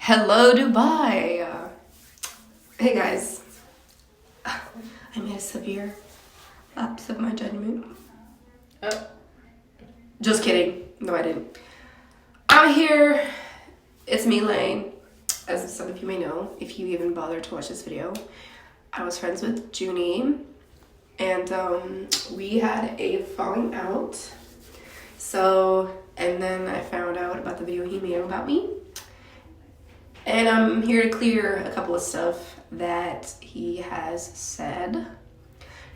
Hello, Dubai. Hey guys, I made a severe lapse of my judgment. Just kidding. No, I didn't. I'm here. It's me, Lane. As some of you may know, if you even bothered to watch this video, I was friends with Juni, and we had a falling out. And then I found out about the video he made about me. And I'm here to clear a couple of stuff that he has said,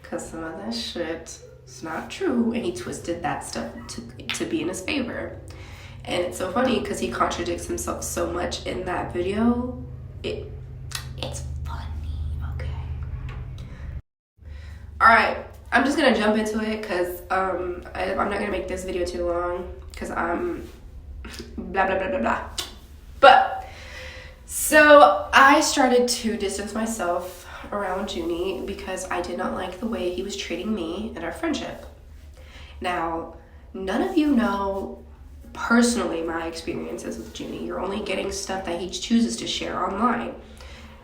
because some of that shit is not true, and he twisted that stuff to be in his favor. And it's so funny because he contradicts himself so much in that video. It's funny, okay? Alright, I'm just gonna jump into it because I'm not gonna make this video too long because I'm blah blah blah blah blah. But so I started to distance myself around Juni because I did not like the way he was treating me and our friendship. Now, none of you know personally my experiences with Juni. You're only getting stuff that he chooses to share online.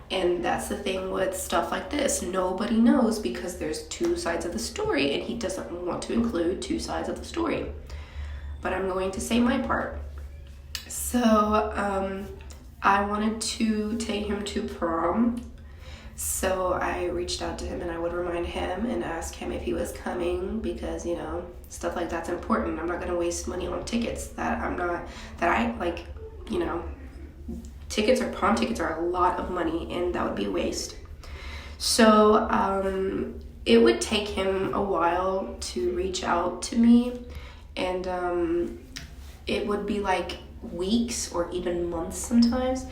And that's the thing with stuff like this. Nobody knows because there's two sides of the story and he doesn't want to include two sides of the story. But I'm going to say my part. So, I wanted to take him to prom, so I reached out to him and I would remind him and ask him if he was coming because, you know, stuff like that's important. I'm not going to waste money on tickets tickets or prom tickets are a lot of money and that would be a waste. So it would take him a while to reach out to me, and it would be like weeks or even months sometimes,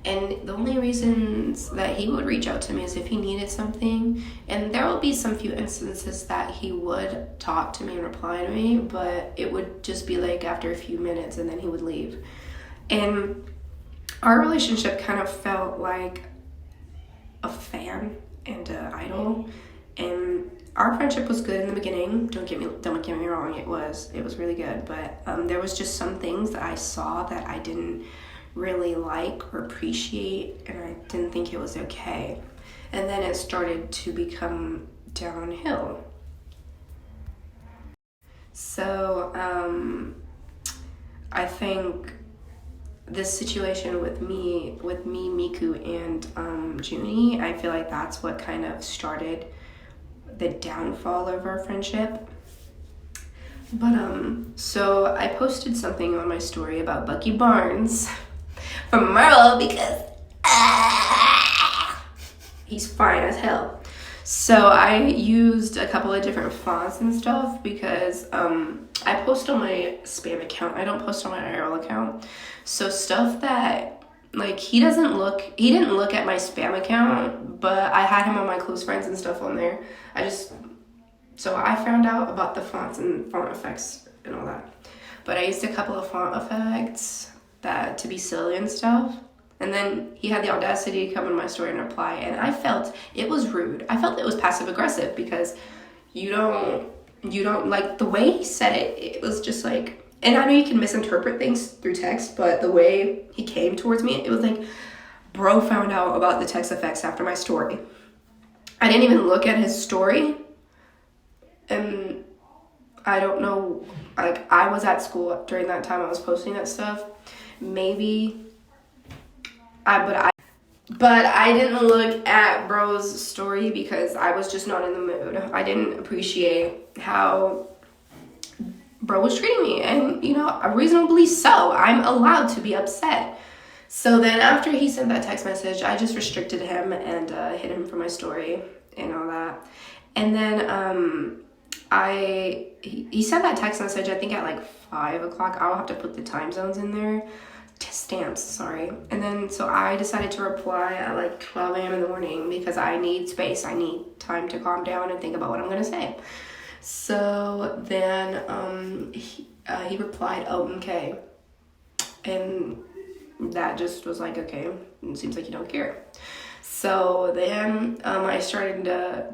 and the only reasons that he would reach out to me is if he needed something, and there will be some few instances that he would talk to me and reply to me, but it would just be like after a few minutes and then he would leave. And our relationship kind of felt like a fan and an idol, and our friendship was good in the beginning. Don't get me wrong, it was really good, but there was just some things that I saw that I didn't really like or appreciate, and I didn't think it was okay. And then it started to become downhill. So I think this situation with me, Miku, and Juni, I feel like that's what kind of started the downfall of our friendship. But so I posted something on my story about Bucky Barnes from Marvel because he's fine as hell. So I used a couple of different fonts and stuff because I post on my spam account. I don't post on my IRL account. So stuff that, like, he didn't look at my spam account, but I had him on my close friends and stuff on there. So I found out about the fonts and font effects and all that. But I used a couple of font effects to be silly and stuff. And then he had the audacity to come in my story and reply, and I felt it was rude. I felt it was passive aggressive because you don't like the way he said it. It was just like, and I know you can misinterpret things through text, but the way he came towards me, it was like, bro found out about the text effects after my story. I didn't even look at his story, and I don't know, like, I was at school during that time I was posting that stuff. Maybe but I didn't look at bro's story because I was just not in the mood. I didn't appreciate how bro was treating me, and, you know, reasonably so. I'm allowed to be upset. So then after he sent that text message, I just restricted him and hid him from my story and all that. And then he sent that text message, I think at like 5 o'clock. I'll have to put the time zones in there. Stamps, sorry. And then so I decided to reply at like 12 a.m. in the morning because I need space. I need time to calm down and think about what I'm gonna say. So then he replied, "Oh, okay," and that just was like, okay, it seems like you don't care. So then I started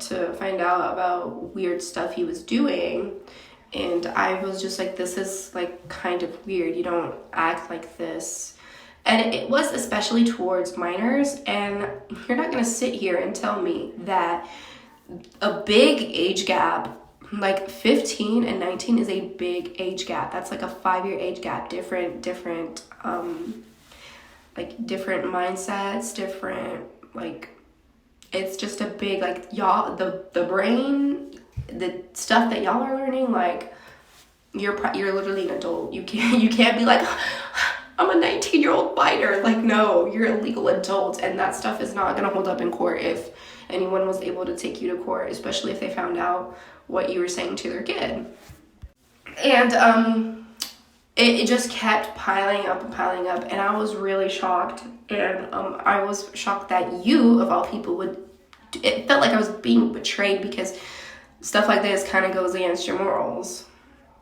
to find out about weird stuff he was doing. And I was just like, this is like kind of weird. You don't act like this And it was especially towards minors. And you're not going to sit here and tell me that a big age gap, like 15 and 19 is a big age gap. That's like a 5-year age gap. Different like different mindsets, different, like, it's just a big, like, y'all, the brain, the stuff that y'all are learning, like, you're literally an adult. You can't be like, I'm a 19-year-old minor. Like, no, you're a legal adult, and that stuff is not gonna hold up in court if anyone was able to take you to court, especially if they found out what you were saying to their kid. And it just kept piling up, and I was really shocked. And I was shocked that you, of all people, it felt like I was being betrayed, because stuff like this kind of goes against your morals,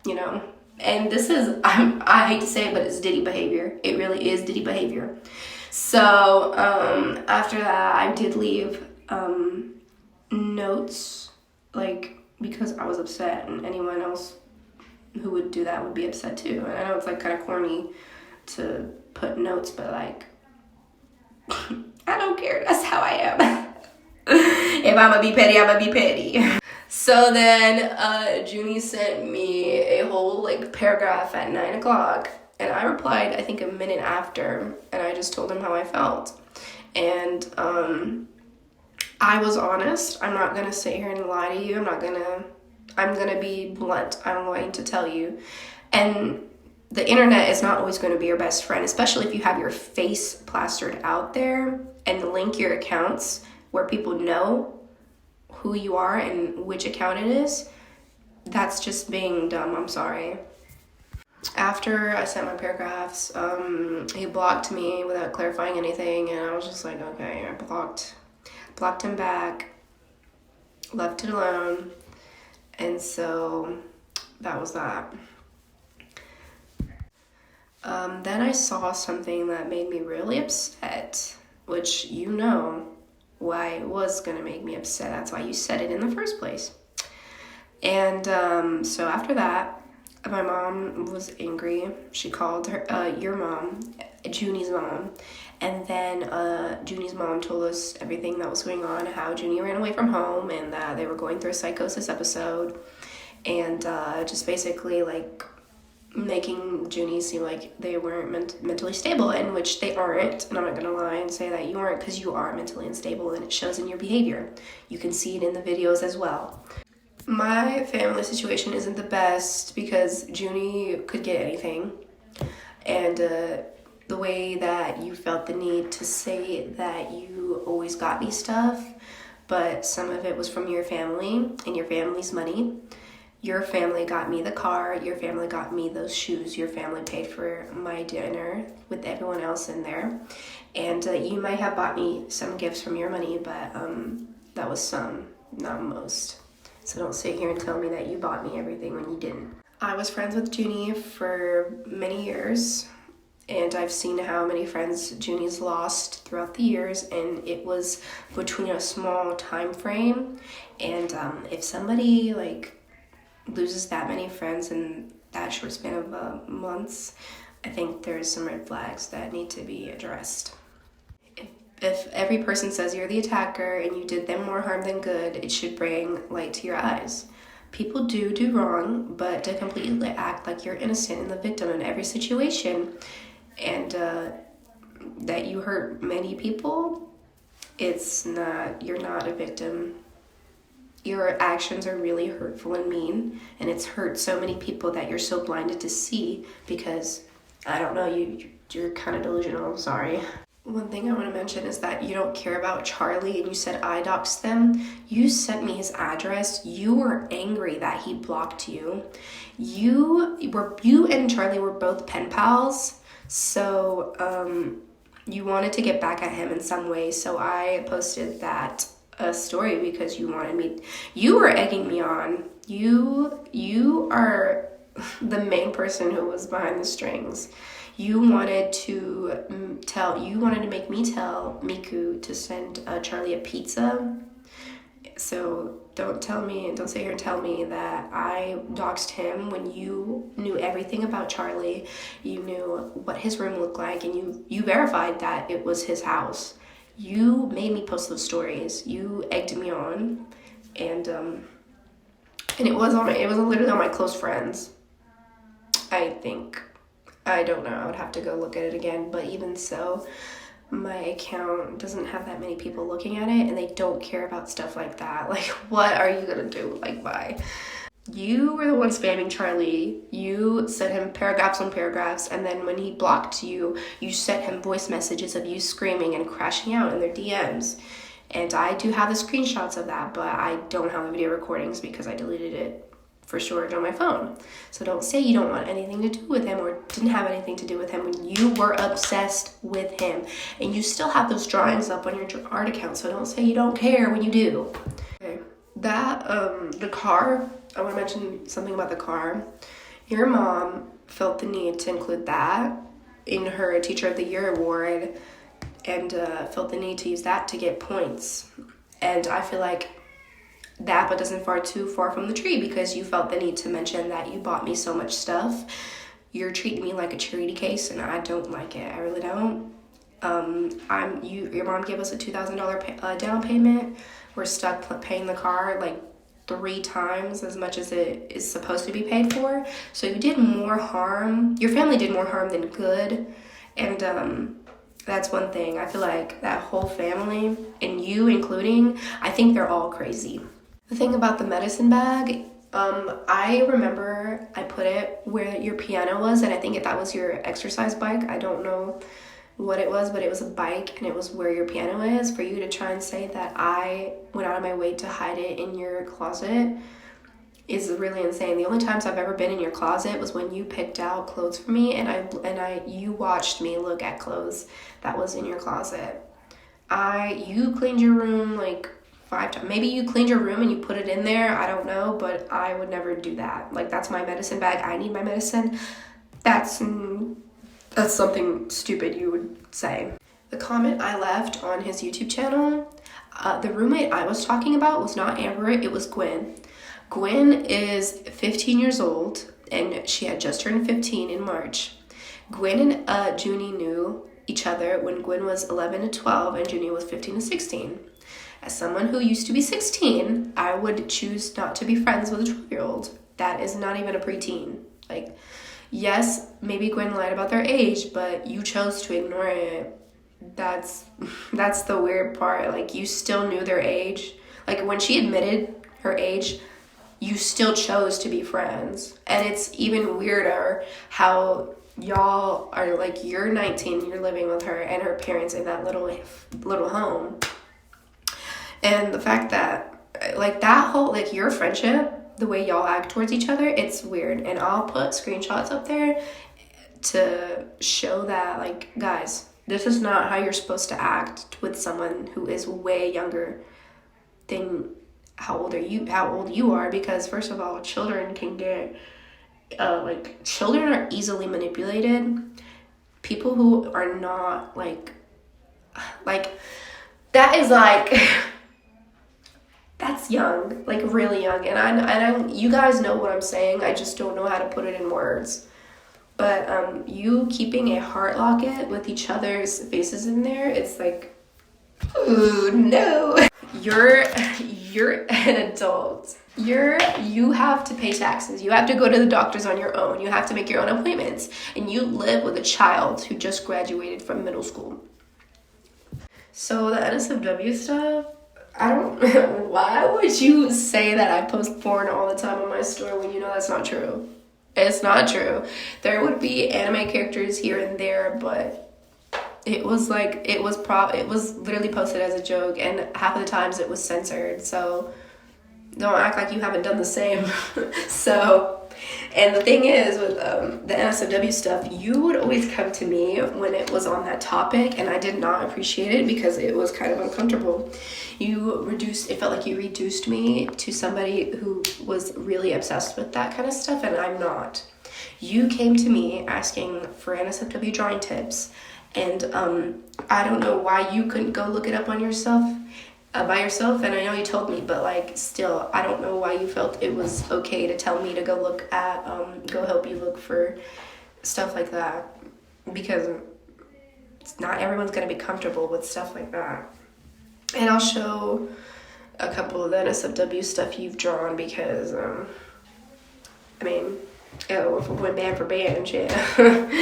you know? And this is, I hate to say it, but it's Diddy behavior. It really is Diddy behavior. So after that, I did leave notes, like, because I was upset, and anyone else who would do that would be upset too. And I know it's like kind of corny to put notes, but like, I don't care. That's how I am. If I'm gonna be petty, I'm gonna be petty. So then Juni sent me a whole like paragraph at 9 o'clock, and I replied I think a minute after, and I just told him how I felt. And I was honest. I'm not gonna sit here and lie to you. I'm gonna be blunt. I'm going to tell you. And the internet is not always going to be your best friend, especially if you have your face plastered out there and link your accounts where people know who you are and which account it is. That's just being dumb. I'm sorry. After I sent my paragraphs, he blocked me without clarifying anything, and I was just like, okay, I blocked him back, left it alone. And so that was that. Then I saw something that made me really upset, which you know why it was going to make me upset. That's why you said it in the first place. And so after that, my mom was angry. She called her, your mom, Juni's mom. And then Juni's mom told us everything that was going on, how Juni ran away from home, and that they were going through a psychosis episode. And just basically like making Juni seem like they weren't mentally stable, in which they aren't. And I'm not gonna lie and say that you aren't, because you are mentally unstable, and it shows in your behavior. You can see it in the videos as well. My family situation isn't the best because Juni could get anything, and the way that you felt the need to say that you always got me stuff, but some of it was from your family and your family's money. Your family got me the car, your family got me those shoes, your family paid for my dinner with everyone else in there. And you might have bought me some gifts from your money, but that was some, not most. So don't sit here and tell me that you bought me everything when you didn't. I was friends with Juni for many years, and I've seen how many friends Juni's lost throughout the years, and it was between a small time frame. And if somebody like loses that many friends in that short span of months, I think there's some red flags that need to be addressed. If every person says you're the attacker and you did them more harm than good, it should bring light to your eyes. People do wrong, but to completely act like you're innocent and the victim in every situation, and that you hurt many people, you're not a victim. Your actions are really hurtful and mean, and it's hurt so many people that you're so blinded to see because, I don't know, you're kind of delusional. I'm sorry. One thing I want to mention is that you don't care about Charlie, and you said I doxed them. You sent me his address. You were angry that he blocked you. You and Charlie were both pen pals, so you wanted to get back at him in some way. So I posted that story because you were egging me on. You are the main person who was behind the strings. You wanted to make me tell Miku to send Charlie a pizza So don't sit here and tell me that I doxed him when you knew everything about Charlie. You knew what his room looked like, and you verified that it was his house. You made me post those stories. You egged me on, and it was literally on my close friends. I think. I don't know. I would have to go look at it again, but even so, my account doesn't have that many people looking at it, and they don't care about stuff like that. Like, what are you gonna do? Like, why? You were the one spamming Charlie. You sent him paragraphs on paragraphs, and then when he blocked you, you sent him voice messages of you screaming and crashing out in their DMs. And I do have the screenshots of that, but I don't have the video recordings because I deleted it for storage on my phone. So don't say you don't want anything to do with him or didn't have anything to do with him when you were obsessed with him. And you still have those drawings up on your art account, so don't say you don't care when you do. Okay. That, the car, I want to mention something about the car. Your mom felt the need to include that in her Teacher of the Year award and felt the need to use that to get points. And I feel like the apple doesn't fall too far from the tree because you felt the need to mention that you bought me so much stuff. You're treating me like a charity case, and I don't like it. I really don't. Your mom gave us a $2,000 down payment. We're stuck paying the car like 3 times as much as it is supposed to be paid for. So you did more harm. Your family did more harm than good, and that's one thing. I feel like that whole family, and you including, I think they're all crazy. The thing about the medicine bag, I remember I put it where your piano was, and I think that was your exercise bike. I don't know what it was, but it was a bike, and it was where your piano is. For you to try and say that I went out of my way to hide it in your closet is really insane. The only times I've ever been in your closet was when you picked out clothes for me, and you watched me look at clothes that was in your closet. You cleaned your room like 5 times. Maybe you cleaned your room and you put it in there. I don't know, but I would never do that. Like, that's my medicine bag. I need my medicine. That's something stupid you would say. The comment I left on his YouTube channel, the roommate I was talking about was not Amber, it was Gwen. Gwen is 15 years old, and she had just turned 15 in March. Gwen and Juni knew each other when Gwen was 11 to 12 and Juni was 15 to 16. As someone who used to be 16, I would choose not to be friends with a 12-year-old. That is not even a preteen. Like, yes, maybe Gwen lied about their age, but you chose to ignore it. That's the weird part. Like, you still knew their age. Like, when she admitted her age, you still chose to be friends. And it's even weirder how y'all are, like, you're 19, you're living with her and her parents in that little home. And the fact that, like, that whole, like, your friendship, the way y'all act towards each other, it's weird. And I'll put screenshots up there to show that, like, guys, this is not how you're supposed to act with someone who is way younger than how old you are. Because, first of all, children can get, children are easily manipulated. People who are not, like, that is, like... That's young, like really young, and I you guys know what I'm saying. I just don't know how to put it in words. But you keeping a heart locket with each other's faces in there, it's like, ooh, no. You're an adult. You have to pay taxes. You have to go to the doctors on your own. You have to make your own appointments, and you live with a child who just graduated from middle school. So the NSFW stuff. I don't, why would you say that I post porn all the time on my story when you know that's not true? It's not true. There would be anime characters here and there, but it was literally posted as a joke, and half of the times it was censored, so don't act like you haven't done the same. So, and the thing is with the NSFW stuff, you would always come to me when it was on that topic, and I did not appreciate it because it was kind of uncomfortable. It felt like you reduced me to somebody who was really obsessed with that kind of stuff, and I'm not. You came to me asking for NSFW drawing tips, and I don't know why you couldn't go look it up on yourself. by yourself, and I know you told me, but like still, I don't know why you felt it was okay to tell me to go look at, go help you look for stuff like that, because it's not everyone's gonna be comfortable with stuff like that. And I'll show a couple of the NSFW stuff you've drawn because, I mean, if we went band for band and shit.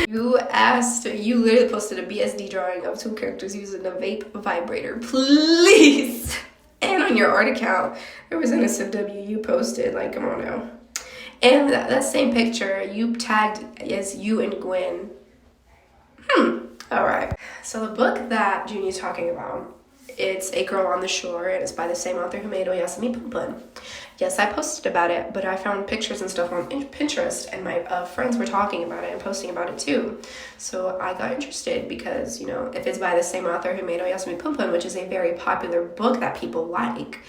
You literally posted a BSD drawing of 2 characters using a vape vibrator, please. And on your art account, there was NSFW you posted, like, come on now. And that same picture, you tagged as you and Gwen. All right. So the book that Juni's talking about, it's A Girl on the Shore, and it's by the same author who made Oyasumi Punpun. Yes, I posted about it, but I found pictures and stuff on Pinterest, and my friends were talking about it and posting about it too. So I got interested because, you know, if it's by the same author who made Oyasumi Punpun, which is a very popular book that people like,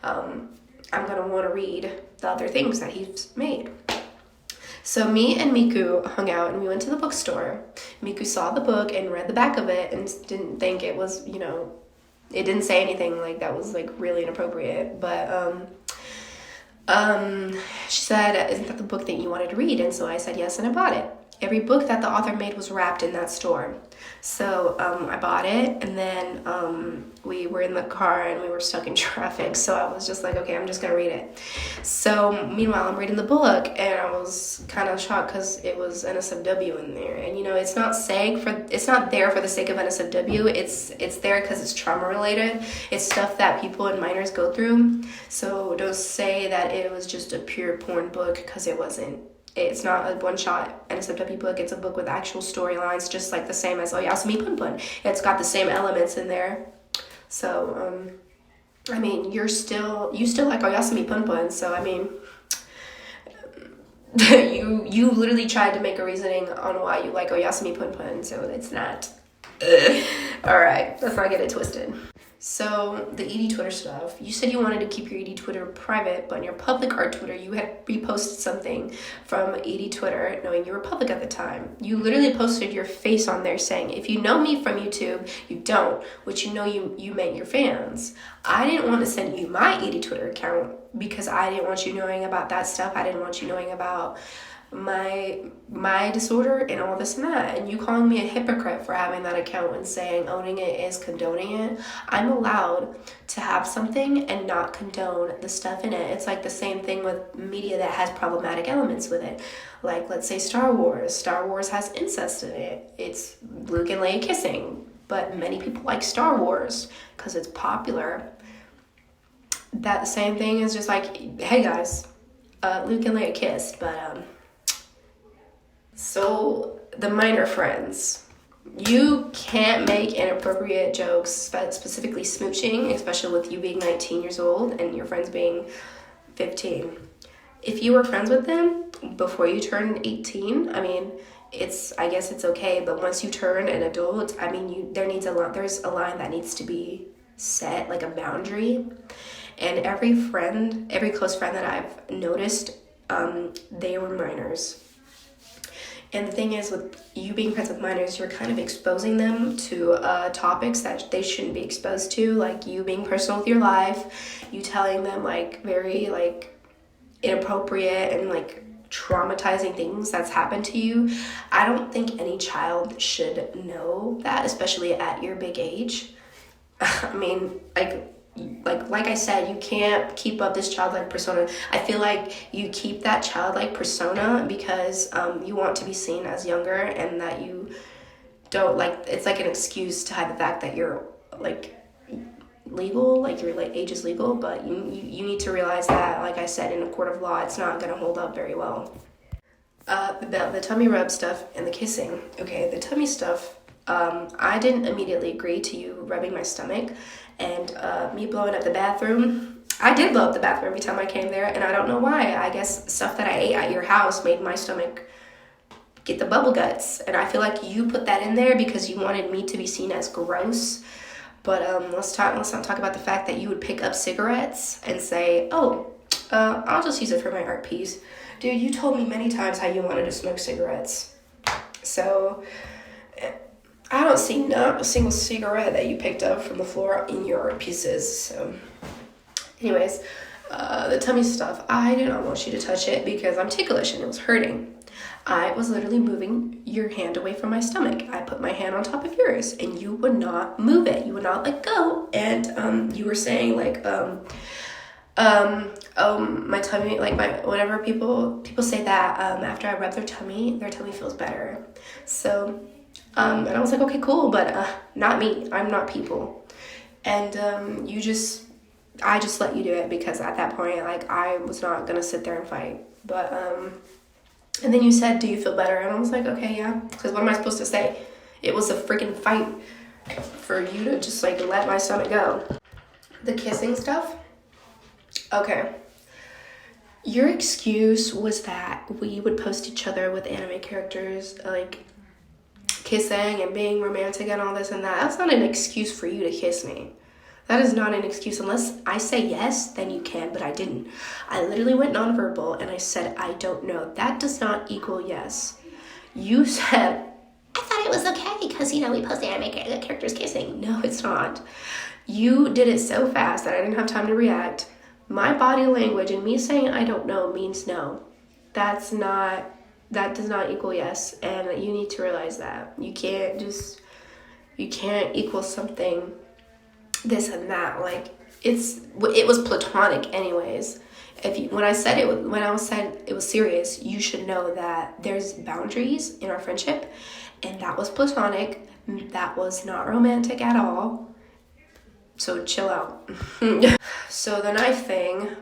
I'm going to want to read the other things that he's made. So me and Miku hung out and we went to the bookstore. Miku saw the book and read the back of it and didn't think it was, you know, it didn't say anything like that was like really inappropriate, but she said, isn't that the book that you wanted to read? And so I said yes, and I bought it. Every book that the author made was wrapped in that store. So I bought it, and then we were in the car and we were stuck in traffic. So I was just like, okay, I'm just gonna read it. So meanwhile, I'm reading the book, and I was kind of shocked because it was NSFW in there. And you know, it's not there for the sake of NSFW. It's there because it's trauma related. It's stuff that people and minors go through. So don't say that it was just a pure porn book, because it wasn't. It's not a one-shot NSFW book. It's a book with actual storylines, just like the same as Oyasumi Punpun. It's got the same elements in there. So, I mean, you still like Oyasumi Punpun. So, I mean, you literally tried to make a reasoning on why you like Oyasumi Punpun. So it's not. All right, let's not get it twisted. So the ED Twitter stuff, you said you wanted to keep your ED Twitter private, but in your public art Twitter, you had reposted something from ED Twitter, knowing you were public at the time. You literally posted your face on there saying, if you know me from YouTube, you don't, which you know you meant your fans. I didn't want to send you my ED Twitter account because I didn't want you knowing about that stuff. I didn't want you knowing about my disorder and all this and that, and you calling me a hypocrite for having that account and saying owning it is condoning it. I'm allowed to have something and not condone the stuff in it. It's like the same thing with media that has problematic elements with it. Like, let's say Star Wars. Star Wars has incest in it. It's Luke and Leia kissing, but many people like Star Wars because it's popular. That same thing is just like, hey guys, Luke and Leia kissed, but so the minor friends, you can't make inappropriate jokes, specifically smooching, especially with you being 19 years old and your friends being 15. If you were friends with them before you turned 18, I mean, I guess it's okay, but once you turn an adult, I mean, there's a line that needs to be set, like a boundary. And every close friend that I've noticed, they were minors. And the thing is, with you being friends with minors, you're kind of exposing them to topics that they shouldn't be exposed to, like you being personal with your life, you telling them like very like inappropriate and like traumatizing things that's happened to you. I don't think any child should know that, especially at your big age. I mean, like I said, you can't keep up this childlike persona. I feel like you keep that childlike persona because you want to be seen as younger, and that you don't like, it's like an excuse to hide the fact that you're like legal, like your like age is legal, but you need to realize that, like I said, in a court of law, it's not going to hold up very well. The tummy rub stuff and the kissing. Okay, the tummy stuff, I didn't immediately agree to you rubbing my stomach. And me blowing up the bathroom, I did blow up the bathroom every time I came there, and I don't know why. I guess stuff that I ate at your house made my stomach get the bubble guts, and I feel like you put that in there because you wanted me to be seen as gross. But let's not talk about the fact that you would pick up cigarettes and say, oh, I'll just use it for my art piece. Dude, you told me many times how you wanted to smoke cigarettes. So I don't see not a single cigarette that you picked up from the floor in your pieces. So, anyways, the tummy stuff, I did not want you to touch it because I'm ticklish and it was hurting. I was literally moving your hand away from my stomach. I put my hand on top of yours and you would not move it. You would not let go. And you were saying like, my tummy, like whenever people say that after I rub their tummy feels better. So, and I was like, okay, cool, but not me. I'm not people. And I just let you do it because at that point, like, I was not gonna sit there and fight. But and then you said, do you feel better? And I was like, okay, yeah. Because what am I supposed to say? It was a freaking fight for you to just like let my stomach go. The kissing stuff. Okay. Your excuse was that we would post each other with anime characters, like kissing and being romantic and all this and that. That's not an excuse for you to kiss me. That is not an excuse. Unless I say yes, then you can, but I didn't. I literally went nonverbal and I said, I don't know. That does not equal yes. You said, I thought it was okay because, we post anime characters kissing. No, it's not. You did it so fast that I didn't have time to react. My body language and me saying I don't know means no. That does not equal yes, and you need to realize that. You can't equal something this and that. Like, it was platonic anyways. When I said it was serious, you should know that there's boundaries in our friendship, and that was platonic. That was not romantic at all. So chill out. So the knife thing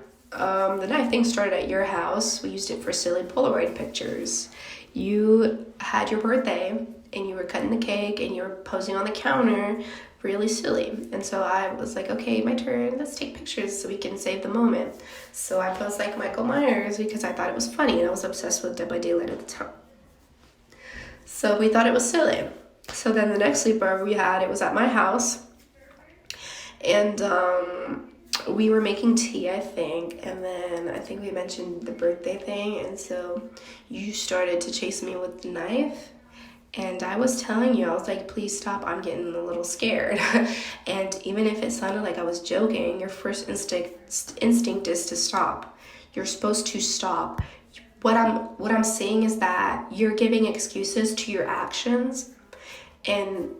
started at your house. We used it for silly Polaroid pictures. You had your birthday and you were cutting the cake and you were posing on the counter, really silly. And so I was like, okay, my turn. Let's take pictures so we can save the moment. So I posed like Michael Myers because I thought it was funny and I was obsessed with Dead by Daylight at the time. So we thought it was silly. So then the next sleepover we had, it was at my house. And we were making tea, I think, and then I think we mentioned the birthday thing, and so you started to chase me with the knife, and I was telling you, I was like, please stop, I'm getting a little scared. And even if it sounded like I was joking, your first instinct is to stop. You're supposed to stop. What I'm saying is that you're giving excuses to your actions, and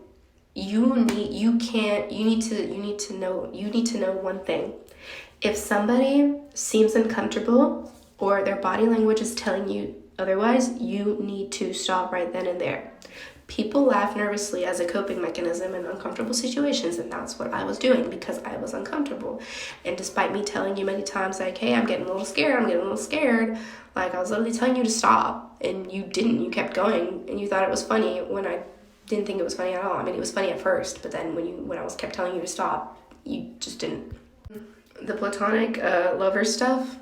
you need to know one thing. If somebody seems uncomfortable or their body language is telling you otherwise, you need to stop right then and there. People laugh nervously as a coping mechanism in uncomfortable situations, and that's what I was doing because I was uncomfortable. And despite me telling you many times, like, hey, I'm getting a little scared, like, I was literally telling you to stop, and you didn't. You kept going, and you thought it was funny when I didn't think it was funny at all. I mean, it was funny at first, but then when I kept telling you to stop, you just didn't. The platonic lover stuff.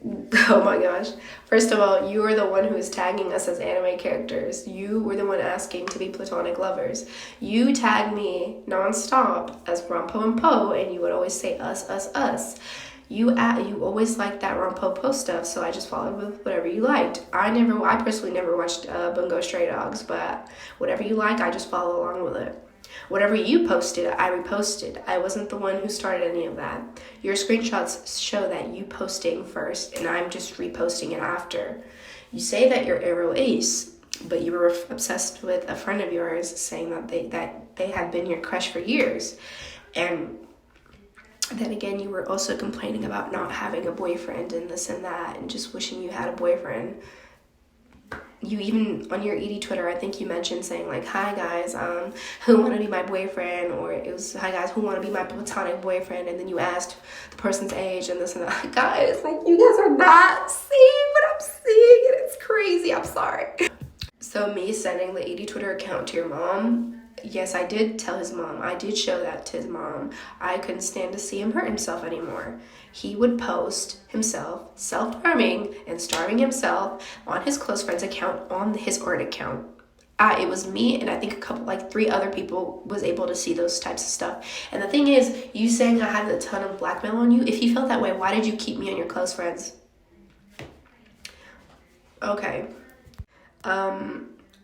Oh my gosh. First of all, you were the one who was tagging us as anime characters. You were the one asking to be platonic lovers. You tagged me nonstop as Rompo and Po, and you would always say us, us, us. You always liked that Rompo Po stuff, so I just followed with whatever you liked. I personally never watched Bungo Stray Dogs, but whatever you like, I just follow along with it. Whatever you posted, I reposted. I wasn't the one who started any of that. Your screenshots show that you posting first, and I'm just reposting it after. You say that you're Arrow Ace, but you were obsessed with a friend of yours saying that they had been your crush for years. And then again, you were also complaining about not having a boyfriend and this and that and just wishing you had a boyfriend. You even, on your Edie Twitter, I think you mentioned saying like, hi guys, who want to be my boyfriend? Or it was, hi guys, who want to be my platonic boyfriend? And then you asked the person's age and this and that. Guys, like, you guys are not seeing what I'm seeing, and it's crazy. I'm sorry. So me sending the Edie Twitter account to your mom, yes, I did tell his mom. I did show that to his mom. I couldn't stand to see him hurt himself anymore. He would post himself self-harming and starving himself on his close friend's account, on his art account. It was me and I think three other people was able to see those types of stuff. And the thing is, you saying I had a ton of blackmail on you, if you felt that way, why did you keep me on your close friends? Okay.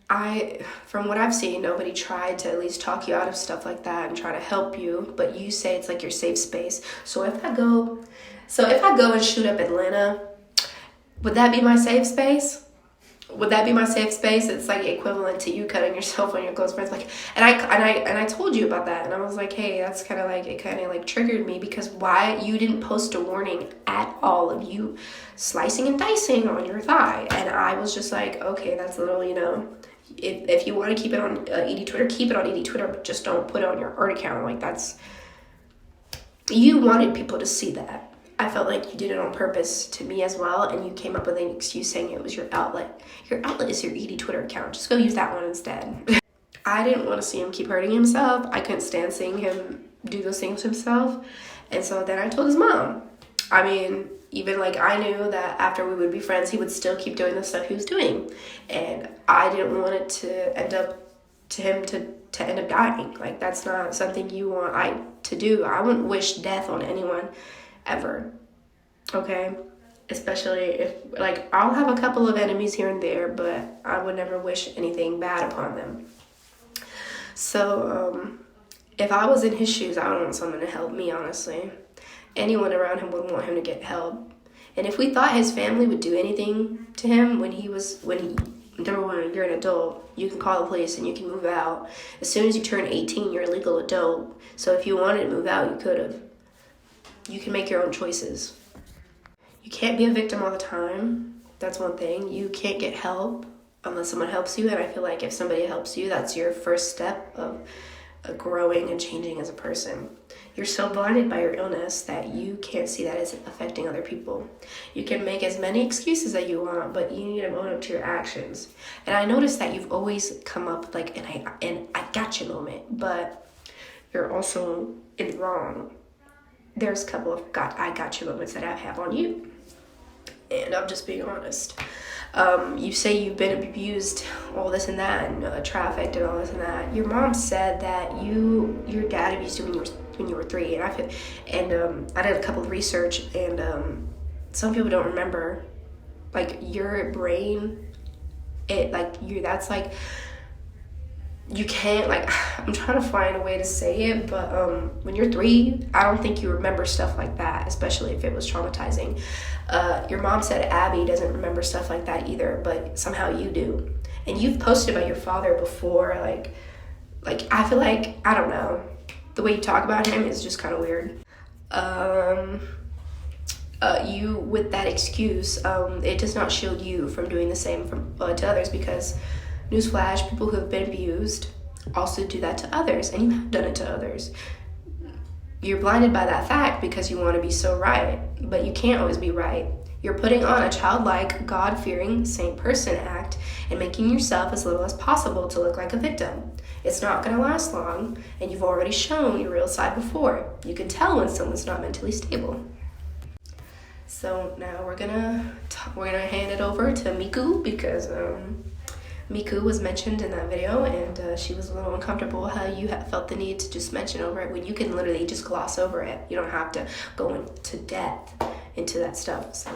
from what I've seen, nobody tried to at least talk you out of stuff like that and try to help you, but you say it's like your safe space. So if I go and shoot up Atlanta, would that be my safe space? Would that be my safe space? It's like equivalent to you cutting yourself on your close friends. Like, and I told you about that, and I was like, hey, that's kind of like, it kind of like triggered me, because why you didn't post a warning at all of you slicing and dicing on your thigh, and I was just like, okay, that's a little, if you want to keep it on ED Twitter, keep it on ED Twitter, but just don't put it on your art account. Like, that's, you wanted people to see that. I felt like you did it on purpose to me as well, and you came up with an excuse saying it was your outlet. Your outlet is your ED Twitter account. Just go use that one instead. I didn't want to see him keep hurting himself. I couldn't stand seeing him do those things to himself. And so then I told his mom. I mean, even like, I knew that after we would be friends, he would still keep doing the stuff he was doing. And I didn't want it to end up to him to end up dying. Like, that's not something you want to do. I wouldn't wish death on anyone ever. Okay? Especially if, like, I'll have a couple of enemies here and there, but I would never wish anything bad upon them. So, if I was in his shoes, I would want someone to help me, honestly. Anyone around him would want him to get help. And if we thought his family would do anything to him number one, you're an adult, you can call the police and you can move out. As soon as you turn 18, you're a legal adult. So if you wanted to move out, you could have. You can make your own choices. You can't be a victim all the time. That's one thing. You can't get help unless someone helps you. And I feel like if somebody helps you, that's your first step of growing and changing as a person. You're so blinded by your illness that you can't see that it's affecting other people. You can make as many excuses that you want, but you need to own up to your actions. And I noticed that you've always come up with like an I gotcha moment, but you're also in the wrong. There's a couple of I gotcha moments that I have on you. And I'm just being honest. You say you've been abused, all this and that, and trafficked and all this and that. Your mom said that your dad abused you when you were 3, and I did a couple of research, and some people don't remember, like, your brain, that's like, you can't, like, I'm trying to find a way to say it, but when you're 3, I don't think you remember stuff like that, especially if it was traumatizing. Your mom said Abby doesn't remember stuff like that either, but somehow you do. And you've posted about your father before, like I feel like, I don't know, the way you talk about him is just kind of weird. You, with that excuse, it does not shield you from doing the same to others, because newsflash, people who have been abused also do that to others, and you have done it to others. You're blinded by that fact because you want to be so right, but you can't always be right. You're putting on a childlike, God-fearing, sane person act and making yourself as little as possible to look like a victim. It's not going to last long, and you've already shown your real side before. You can tell when someone's not mentally stable. So now we're gonna hand it over to Miku, because Miku was mentioned in that video, and she was a little uncomfortable how you felt the need to just mention over it when you can literally just gloss over it. You don't have to go into depth into that stuff.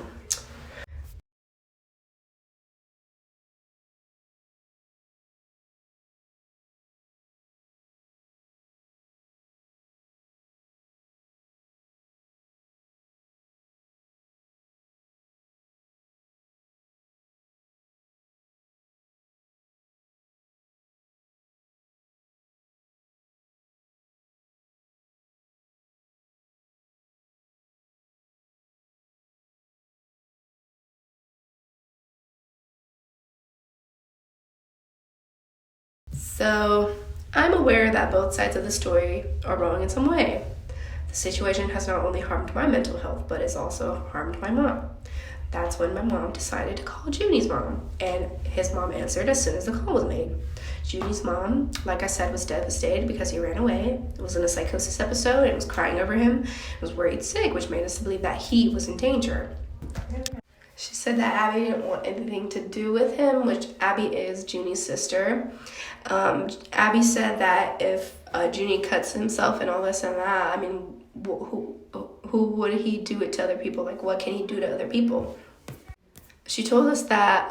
So I'm aware that both sides of the story are wrong in some way. The situation has not only harmed my mental health, but it's also harmed my mom. That's when my mom decided to call Juni's mom, and his mom answered as soon as the call was made. Juni's mom, like I said, was devastated because he ran away. It was in a psychosis episode, and was crying over him. It was worried sick, which made us believe that he was in danger. She said that Abby didn't want anything to do with him, which Abby is Juni's sister. Abby said that if Juni cuts himself and all this and that, I mean, who would he do it to other people? Like, what can he do to other people? She told us that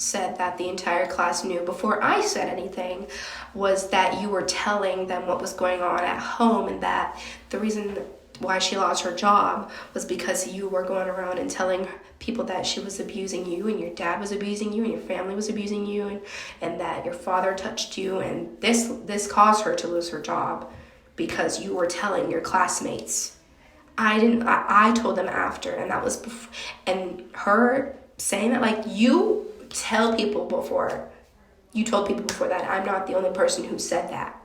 said that the entire class knew before I said anything was that you were telling them what was going on at home, and that the reason why she lost her job was because you were going around and telling people that she was abusing you, and your dad was abusing you, and your family was abusing you, and that your father touched you, and this caused her to lose her job because you were telling your classmates. I told them after, and that was before, and her saying that, like, you told people before that. I'm not the only person who said that.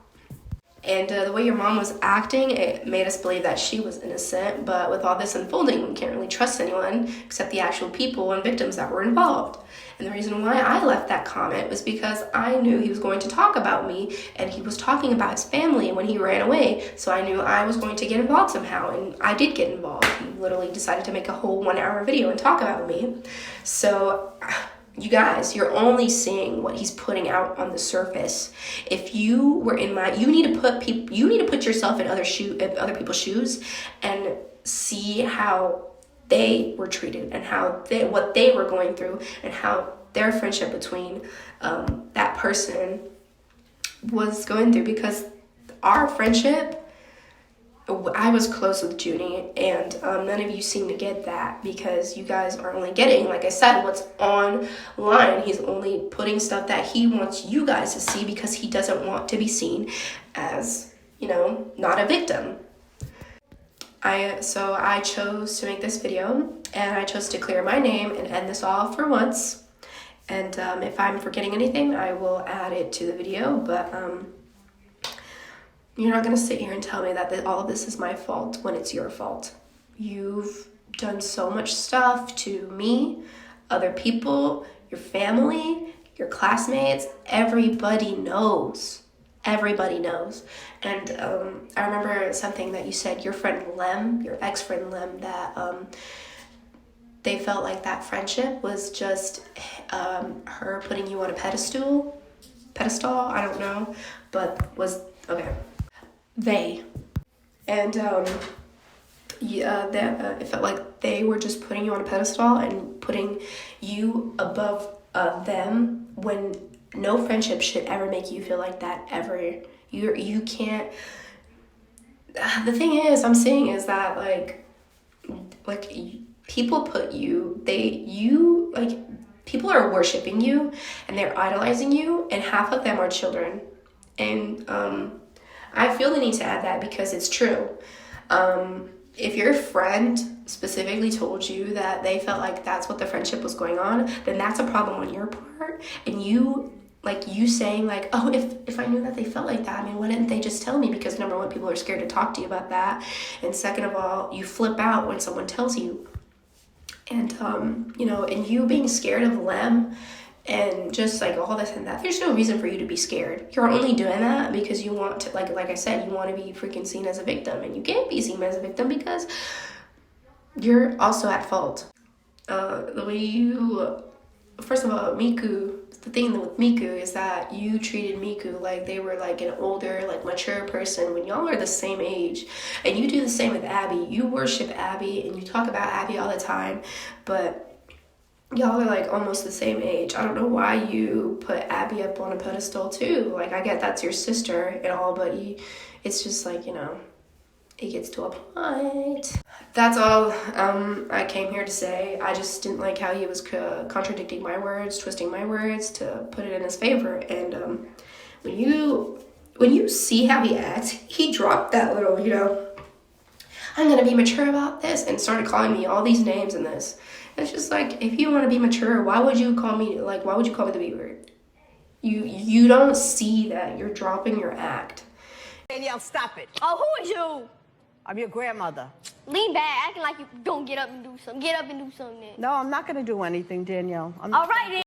And the way your mom was acting, it made us believe that she was innocent. But with all this unfolding, we can't really trust anyone except the actual people and victims that were involved. And the reason why I left that comment was because I knew he was going to talk about me, and he was talking about his family when he ran away. So I knew I was going to get involved somehow, and I did get involved. He literally decided to make a whole 1 hour video and talk about me. So you guys, you're only seeing what he's putting out on the surface. If you were in you need to put yourself in other people's shoes and see how they were treated, and what they were going through, and how their friendship between that person was going through. Because our friendship, I was close with Juni, and none of you seem to get that, because you guys are only getting, like I said, what's online. He's only putting stuff that he wants you guys to see, because he doesn't want to be seen as, not a victim. So I chose to make this video, and I chose to clear my name and end this all for once. And if I'm forgetting anything, I will add it to the video, but you're not going to sit here and tell me that all of this is my fault when it's your fault. You've done so much stuff to me, other people, your family, your classmates. Everybody knows. Everybody knows. And I remember something that you said, your ex-friend Lem, that they felt like that friendship was just her putting you on a pedestal, I don't know, but was, okay. And it felt like they were just putting you on a pedestal and putting you above them, when no friendship should ever make you feel like that, ever. You can't. The thing is, I'm seeing is that like people put people are worshiping you, and they're idolizing you, and half of them are children. And I feel the need to add that because it's true. If your friend specifically told you that they felt like that's what the friendship was going on, then that's a problem on your part. And you saying like, oh, if I knew that they felt like that, why didn't they just tell me? Because number one, people are scared to talk to you about that. And second of all, you flip out when someone tells you. And, and you being scared of Lem, and just like all this and that, there's no reason for you to be scared. You're only doing that because you want to, like I said, you want to be freaking seen as a victim, and you can't be seen as a victim because you're also at fault. First of all, Miku, the thing with Miku is that you treated Miku like they were like an older, like mature person when y'all are the same age. And you do the same with Abby. You worship Abby and you talk about Abby all the time, but y'all are like almost the same age. I don't know why you put Abby up on a pedestal too. Like, I get that's your sister and all, but it's just like, it gets to a point. That's all I came here to say. I just didn't like how he was contradicting my words, twisting my words to put it in his favor. And when you see how he acts, he dropped that little, I'm gonna be mature about this, and started calling me all these names and this. It's just like, if you want to be mature, why would you call me the B word? You don't see that. You're dropping your act. Danielle, stop it. Oh, who is you? I'm your grandmother. Lean back, acting like you don't get up and do something. Get up and do something then. No, I'm not going to do anything, Danielle. All right, then.